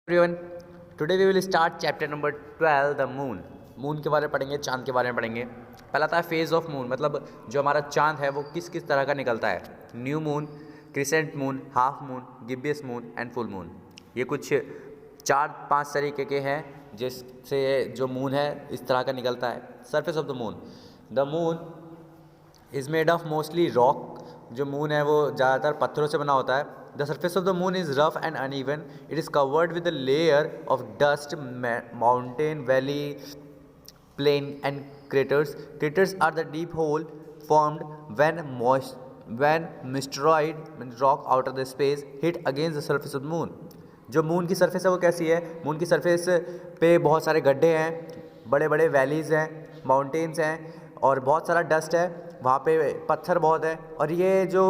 Everyone, today we will start chapter number 12 the moon. Moon के बारे में पढ़ेंगे, चांद के बारे में पढ़ेंगे। पहला था फेज ऑफ मून, मतलब जो हमारा चांद है वो किस किस तरह का निकलता है। New moon, crescent moon, half moon, gibbous moon and full moon. ये कुछ 4-5 तरीके के हैं जिससे जो मून है इस तरह का निकलता है। Surface of the moon is made of mostly rock. जो मून है वो ज़्यादातर पत्थरों से बना होता है। The surface of the moon is rough and uneven. It is covered with a layer of dust, mountain, valley, plain and craters. Craters are the deep hole formed when meteoroid rock out of the space hit against the surface of the moon. जो moon की surface है वो कैसी है? Moon की surface पे बहुत सारे गड्ढे हैं, बड़े बड़े वैलीज़ हैं, माउंटेन्स हैं और बहुत सारा डस्ट है। वहाँ पे पत्थर बहुत है। और ये जो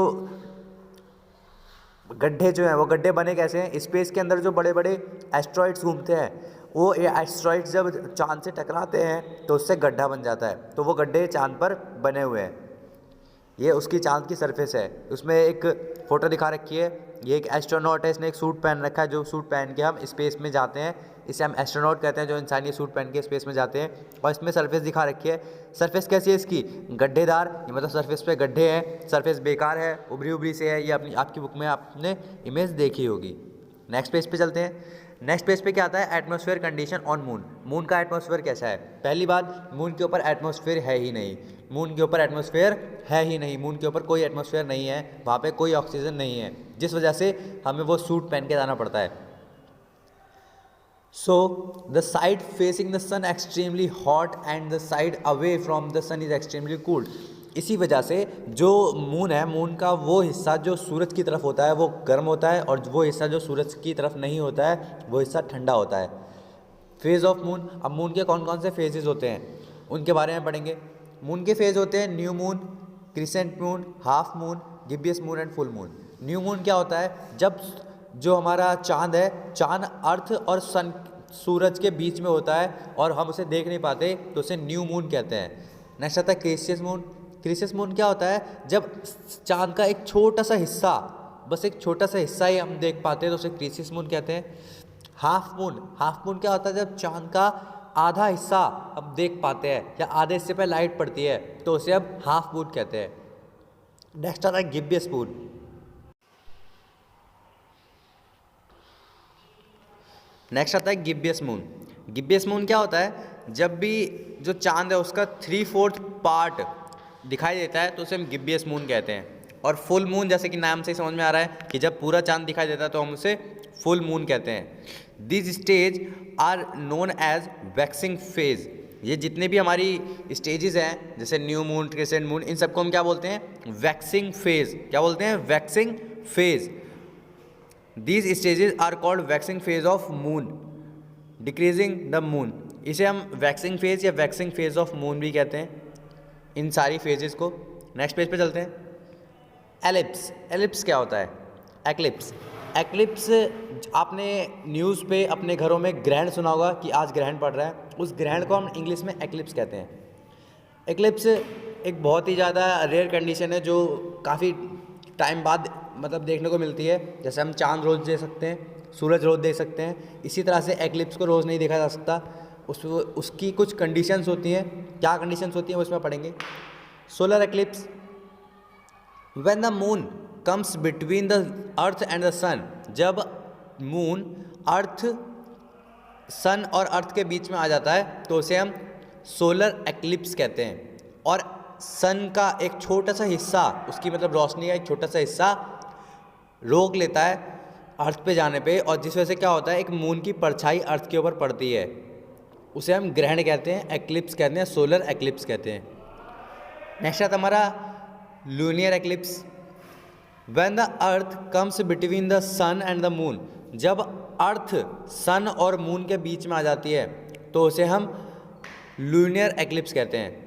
गड्ढे जो हैं वो गड्ढे बने कैसे हैं? स्पेस के अंदर जो बड़े बड़े एस्ट्रॉइड्स घूमते हैं, वो ये एस्ट्रॉइड्स जब चांद से टकराते हैं तो उससे गड्ढा बन जाता है। तो वो गड्ढे चांद पर बने हुए हैं। ये उसकी चांद की सरफेस है। उसमें एक फ़ोटो दिखा रखी है। ये एक एस्ट्रोनॉट है, इसने एक सूट पहन रखा है। जो सूट पहन के हम स्पेस में जाते हैं इसे हम एस्ट्रोनॉट कहते हैं, जो इंसान ये सूट पहन के स्पेस में जाते हैं। और इसमें सरफेस दिखा रखी है। सरफेस कैसी है इसकी? गड्ढेदार। ये मतलब सरफेस पे गड्ढे हैं, सरफेस बेकार है, उभरी उभरी से है। ये आपकी बुक में आपने इमेज देखी होगी। नेक्स्ट पेज पे चलते हैं। नेक्स्ट पेज पे क्या आता है? Atmosphere condition on moon. Moon का एटमॉस्फेयर कैसा है? पहली बात, मून के ऊपर एटमॉस्फेयर है ही नहीं। मून के ऊपर एटमॉस्फेयर है ही नहीं। मून के ऊपर कोई एटमॉस्फेयर नहीं है, वहाँ पे कोई ऑक्सीजन नहीं है, जिस वजह से हमें वो सूट पहन के जाना पड़ता है। So the side facing the sun extremely hot and the side away from the sun is extremely cooled. इसी वजह से जो मून है, मून का वो हिस्सा जो सूरज की तरफ होता है वो गर्म होता है, और वो हिस्सा जो सूरज की तरफ नहीं होता है वो हिस्सा ठंडा होता है। Phase of moon. अब मून के कौन कौन से फेजेस होते हैं उनके बारे में पढ़ेंगे। मून के फेज़ होते हैं new moon, crescent moon, half moon, gibbous moon and full moon. New moon क्या होता है? जब जो हमारा चांद है, चांद अर्थ और सन सूरज के बीच में होता है और हम उसे देख नहीं पाते, तो उसे न्यू मून कहते हैं। नेक्स्ट आता है क्रिसियस मून। क्रिसियस मून क्या होता है? जब चांद का एक छोटा सा हिस्सा, बस एक छोटा सा हिस्सा ही हम देख पाते हैं, तो उसे क्रिसियस मून कहते हैं। Half moon. हाफ मून क्या होता है? जब चांद का आधा हिस्सा हम देख पाते हैं या आधे हिस्से पर लाइट पड़ती है, तो उसे अब हाफ मून कहते हैं। नेक्स्ट आता है गिब्बियस मून। नेक्स्ट आता है गिब्बियस मून। गिब्बियस मून क्या होता है? जब भी जो चांद है उसका 3/4 पार्ट दिखाई देता है तो उसे हम गिब्बियस मून कहते हैं। और फुल मून, जैसे कि नाम से ही समझ में आ रहा है कि जब पूरा चांद दिखाई देता है तो हम उसे फुल मून कहते हैं। This stage are known as waxing phase. ये जितने भी हमारी स्टेजेस हैं, जैसे न्यू मून, क्रिसेंट मून, इन सबको हम क्या बोलते हैं? Waxing phase. क्या बोलते हैं? Waxing phase. These stages are called waxing phase of moon, decreasing the moon। इसे हम वैक्सिंग फेज या वैक्सिंग फेज ऑफ मून भी कहते हैं, इन सारी फेजेस को। नेक्स्ट पेज पे चलते हैं। एलिप्स। एलिप्स क्या होता है? एक्लिप्स। एक्लिप्स आपने न्यूज़ पे अपने घरों में ग्रहण सुना होगा कि आज ग्रहण पड़ रहा है, उस ग्रहण को हम इंग्लिश में एक्लिप्स कहते हैं। एक्लिप्स एक बहुत ही ज़्यादा रेयर कंडीशन है जो काफ़ी टाइम बाद मतलब देखने को मिलती है। जैसे हम चांद रोज़ देख सकते हैं, सूरज रोज़ देख सकते हैं, इसी तरह से एक्लिप्स को रोज़ नहीं देखा जा सकता। उसकी कुछ कंडीशंस होती हैं। क्या कंडीशंस होती हैं वो इसमें पढ़ेंगे। Solar eclipse. When the moon comes between the earth and the sun. जब मून अर्थ, सन और अर्थ के बीच में आ जाता है तो उसे हम सोलर एक्लिप्स कहते हैं। और सन का एक छोटा सा हिस्सा, उसकी मतलब रोशनी का एक छोटा सा हिस्सा रोक लेता है अर्थ पे जाने पे, और जिस वजह से क्या होता है, एक मून की परछाई अर्थ के ऊपर पड़ती है, उसे हम ग्रहण कहते हैं, एक्लिप्स कहते हैं, सोलर एक्लिप्स कहते हैं। नेक्स्ट आता हमारा lunar eclipse. When the earth comes between the sun and the moon. जब अर्थ सन और मून के बीच में आ जाती है तो उसे हम लूनियर एक्लिप्स कहते हैं।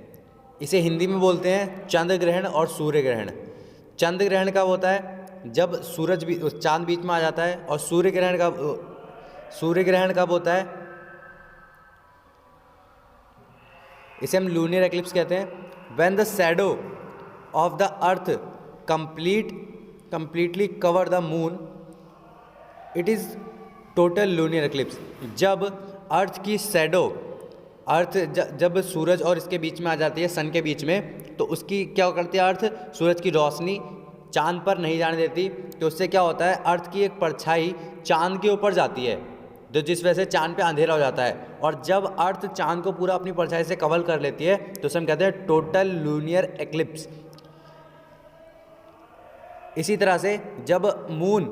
इसे हिंदी में बोलते हैं चंद्र ग्रहण और सूर्य ग्रहण। चंद्र ग्रहण कब होता है? जब सूरज भी चांद बीच में आ जाता है। और सूर्य ग्रहण कब होता है? इसे हम लूनियर एक्लिप्स कहते हैं। When the shadow of the earth completely cover the moon, it is total lunar eclipse, जब अर्थ की शैडो, अर्थ जब सूरज और इसके बीच में आ जाती है, सन के बीच में, तो उसकी क्या करती है अर्थ, सूरज की रोशनी चांद पर नहीं जाने देती, तो उससे क्या होता है अर्थ की एक परछाई चांद के ऊपर जाती है, तो जिस वजह से चांद पे अंधेरा हो जाता है। और जब अर्थ चांद को पूरा अपनी परछाई से कवर कर लेती है तो उसे हम कहते हैं टोटल लूनियर एक्लिप्स। इसी तरह से जब moon,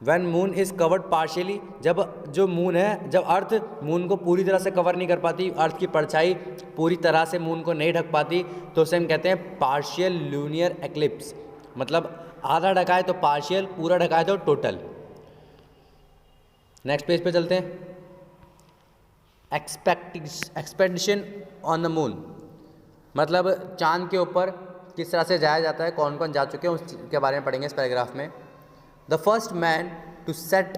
when moon is covered partially, जब जो मून है, जब अर्थ मून को पूरी तरह से कवर नहीं कर पाती, अर्थ की परछाई पूरी तरह से मून को नहीं ढक पाती, तो उसे हम कहते हैं पार्शियल लूनियर एक्लिप्स। मतलब आधा ढका है तो पार्शियल, पूरा ढका है तो टोटल। नेक्स्ट पेज पे चलते हैं। एक्सपेडिशन ऑन द मून, मतलब चांद के ऊपर किस तरह से जाया जाता है, कौन कौन जा चुके हैं उसके बारे में पढ़ेंगे इस पैराग्राफ में। The first man to set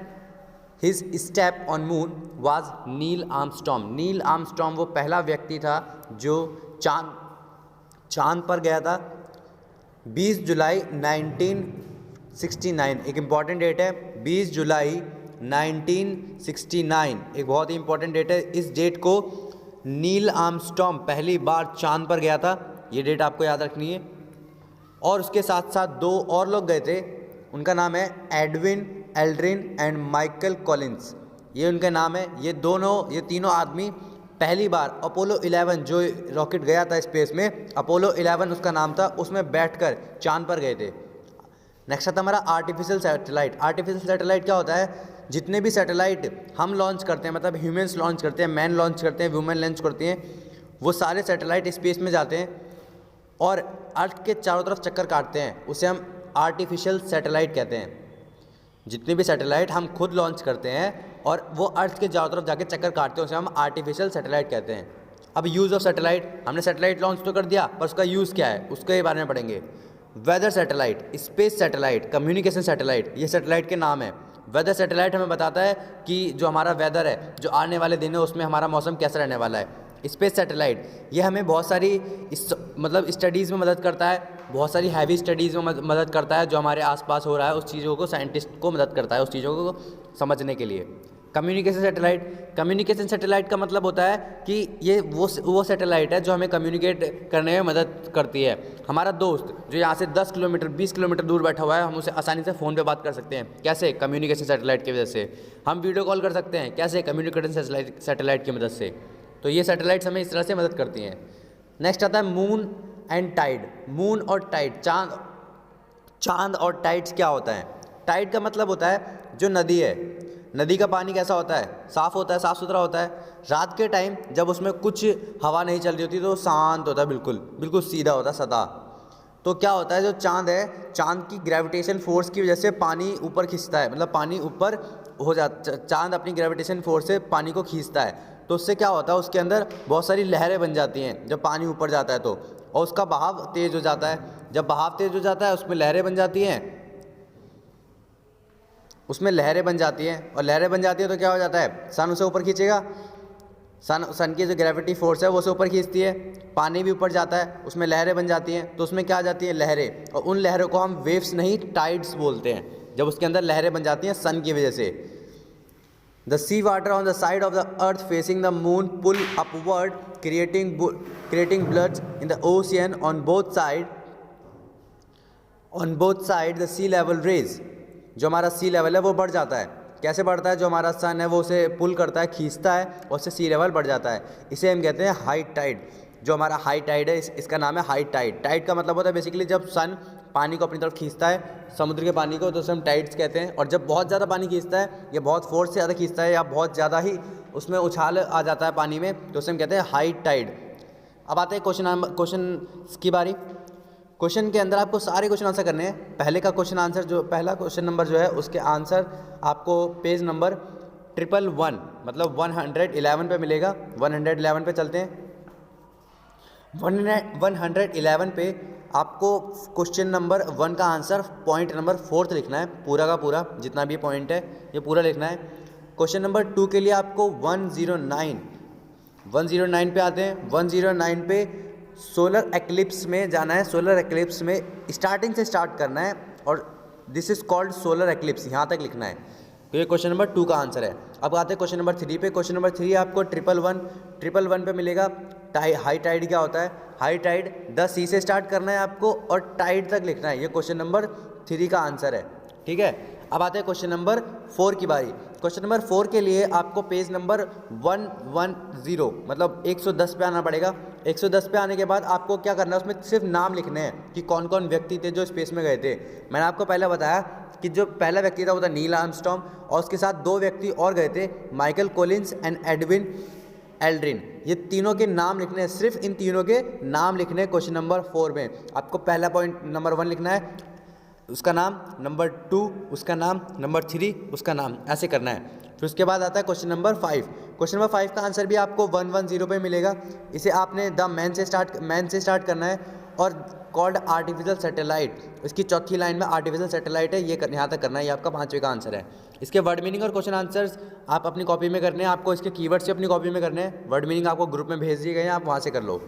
his step on moon was Neil Armstrong. Neil Armstrong वो पहला व्यक्ति था जो चांद पर गया था 20 जुलाई 1969। एक इम्पॉर्टेंट डेट है 20 जुलाई 1969, एक बहुत ही इंपॉर्टेंट डेट है। इस डेट को नील आर्मस्ट्रॉन्ग पहली बार चांद पर गया था, ये डेट आपको याद रखनी है। और उसके साथ साथ दो और लोग गए थे, उनका नाम है Edwin Aldrin and Michael Collins, ये उनके नाम है। ये तीनों आदमी पहली बार अपोलो 11 जो रॉकेट गया था स्पेस में, अपोलो 11 उसका नाम था, उसमें बैठकर चांद पर गए थे। नेक्स्ट आता हमारा आर्टिफिशियल सैटेलाइट। आर्टिफिशियल सैटेलाइट क्या होता है, जितने भी सैटेलाइट हम लॉन्च करते हैं, मतलब ह्यूमंस लॉन्च करते हैं, मैन लॉन्च करते हैं, वुमेन लॉन्च करती हैं, वो सारे सैटेलाइट स्पेस में जाते हैं और अर्थ के चारों तरफ चक्कर काटते हैं, उसे हम आर्टिफिशियल सैटेलाइट कहते हैं। जितने भी सैटेलाइट हम खुद लॉन्च करते हैं और वो अर्थ के चारों तरफ जाके चक्कर काटते हैं, उसे हम आर्टिफिशियल सैटेलाइट कहते हैं। अब यूज़ ऑफ सैटेलाइट, हमने सैटेलाइट लॉन्च तो कर दिया, पर उसका यूज़ क्या है उसके बारे में पढ़ेंगे। Weather satellite, space satellite, communication satellite, ये सैटेलाइट के नाम है। वेदर सैटेलाइट हमें बताता है कि जो हमारा वेदर है, जो आने वाले दिन है उसमें हमारा मौसम कैसा रहने वाला है। स्पेस सैटेलाइट ये हमें बहुत सारी मतलब स्टडीज़ में मदद करता है, बहुत सारी हैवी स्टडीज़ में मदद करता है, जो हमारे आसपास हो रहा है उस चीज़ों को, साइंटिस्ट को मदद करता है उस चीज़ों को समझने के लिए। कम्युनिकेशन सैटेलाइट, कम्युनिकेशन सैटेलाइट का मतलब होता है कि ये वो सैटेलाइट है जो हमें कम्युनिकेट करने में मदद करती है। हमारा दोस्त जो यहाँ से 10 किलोमीटर 20 किलोमीटर दूर बैठा हुआ है, हम उसे आसानी से फ़ोन पे बात कर सकते हैं, कैसे, कम्युनिकेशन सैटेलाइट की वजह से। हम वीडियो कॉल कर सकते हैं, कैसे, कम्युनिकेशन सैटेलाइट की मदद से। तो ये सैटेलाइट्स हमें इस तरह से मदद करती हैं। नेक्स्ट आता है मून एंड टाइड। मून और टाइड, चांद और टाइड्स क्या होता है। टाइड का मतलब होता है जो नदी है, नदी का पानी कैसा होता है, साफ़ होता है, साफ़ सुथरा होता है। रात के टाइम जब उसमें कुछ हवा नहीं चल रही होती तो शांत होता है, बिल्कुल सीधा होता है, सदा। तो क्या होता है, जो चांद है, चांद की ग्रेविटेशन फोर्स की वजह से पानी ऊपर खींचता है, मतलब पानी ऊपर हो जाता, चांद अपनी ग्रेविटेशन फोर्स से पानी को खींचता है, तो उससे क्या होता है, उसके अंदर बहुत सारी लहरें बन जाती हैं जब पानी ऊपर जाता है तो, और उसका बहाव तेज़ हो जाता है। जब बहाव तेज़ हो जाता है उसमें लहरें बन जाती हैं, और लहरें बन जाती है तो क्या हो जाता है, सन उसे ऊपर खींचेगा, सन की जो ग्रेविटी फोर्स है वो उसे ऊपर खींचती है, पानी भी ऊपर जाता है, उसमें लहरें बन जाती हैं, तो उसमें क्या आ जाती हैं, लहरें, और उन लहरों को हम वेव्स नहीं टाइड्स बोलते हैं, जब उसके अंदर लहरें बन जाती हैं सन की वजह से। The sea water on the side of the earth facing the moon pull upward creating bloods in the ocean on both side the sea level raise. जो हमारा सी लेवल है वो बढ़ जाता है, कैसे बढ़ता है, जो हमारा सन है वो उसे पुल करता है, खींचता है, और उससे सी लेवल बढ़ जाता है, इसे हम कहते हैं हाई टाइड। जो हमारा हाई टाइड है इसका नाम है हाई टाइड। टाइड का मतलब होता है बेसिकली जब सन पानी को अपनी तरफ खींचता है, समुद्र के पानी को, तो उसे हम टाइड्स कहते हैं। और जब बहुत ज़्यादा पानी खींचता है, या बहुत फोर्स से ज़्यादा खींचता है, या बहुत ज़्यादा ही उसमें उछाल आ जाता है पानी में, तो उसे हम कहते हैं हाई टाइड। अब आते हैं क्वेश्चन की बारी। क्वेश्चन के अंदर आपको सारे क्वेश्चन आंसर करने हैं। पहला क्वेश्चन नंबर जो है उसके आंसर आपको पेज नंबर 111 मतलब 111 पे मिलेगा। 111 पे चलते हैं। 111 पे आपको क्वेश्चन नंबर 1 का आंसर पॉइंट नंबर 4 लिखना है, पूरा का पूरा जितना भी पॉइंट है ये पूरा लिखना है। क्वेश्चन नंबर 2 के लिए आपको 109 पे आते हैं। 109 पे सोलर एक्लिप्स में जाना है। सोलर एक्लिप्स में स्टार्टिंग से स्टार्ट करना है, और this is called solar eclipse, यहाँ तक लिखना है। तो ये क्वेश्चन नंबर 2 का आंसर है। अब आते हैं क्वेश्चन नंबर 3 पे। क्वेश्चन नंबर 3 आपको 111 पे मिलेगा। हाई टाइड क्या होता है? हाई टाइड 10 सी से स्टार्ट करना है आपको और टाइड तक लिखना है। ये क्वेश्चन नंबर 3 का आंसर है, ठीक है। अब आते हैं क्वेश्चन नंबर 4 की बारी। क्वेश्चन नंबर 4 के लिए आपको पेज नंबर 110 मतलब 110 पे आना पड़ेगा। 110 पे आने के बाद आपको क्या करना है, उसमें सिर्फ नाम लिखने हैं कि कौन कौन व्यक्ति थे जो स्पेस में गए थे। मैंने आपको पहले बताया कि जो पहला व्यक्ति था वो था नील आर्मस्ट्रॉन्ग और उसके साथ 2 व्यक्ति और गए थे, Michael Collins and Edwin Aldrin. ये तीनों के नाम लिखने हैं, सिर्फ इन तीनों के नाम लिखने हैं क्वेश्चन नंबर 4 में। आपको पहला पॉइंट नंबर 1 लिखना है, उसका नाम, नंबर 2 उसका नाम, नंबर 3 उसका नाम, ऐसे करना है। फिर उसके बाद आता है क्वेश्चन नंबर 5। क्वेश्चन नंबर 5 का आंसर भी आपको 110 पे मिलेगा। इसे आपने द मैन से स्टार्ट करना है और कॉल्ड आर्टिफिशियल सैटेलाइट, इसकी चौथी लाइन में आर्टिफिशियल सैटेलाइट है, ये यहाँ तक करना है। ये आपका 5वें का आंसर है। इसके वर्ड मीनिंग और क्वेश्चन आंसर्स आप अपनी कॉपी में करने हैं, आपको इसके कीवर्ड्स से अपनी कॉपी में करने हैं। वर्ड मीनिंग आपको ग्रुप में भेज दिए गए हैं, आप वहाँ से कर लो।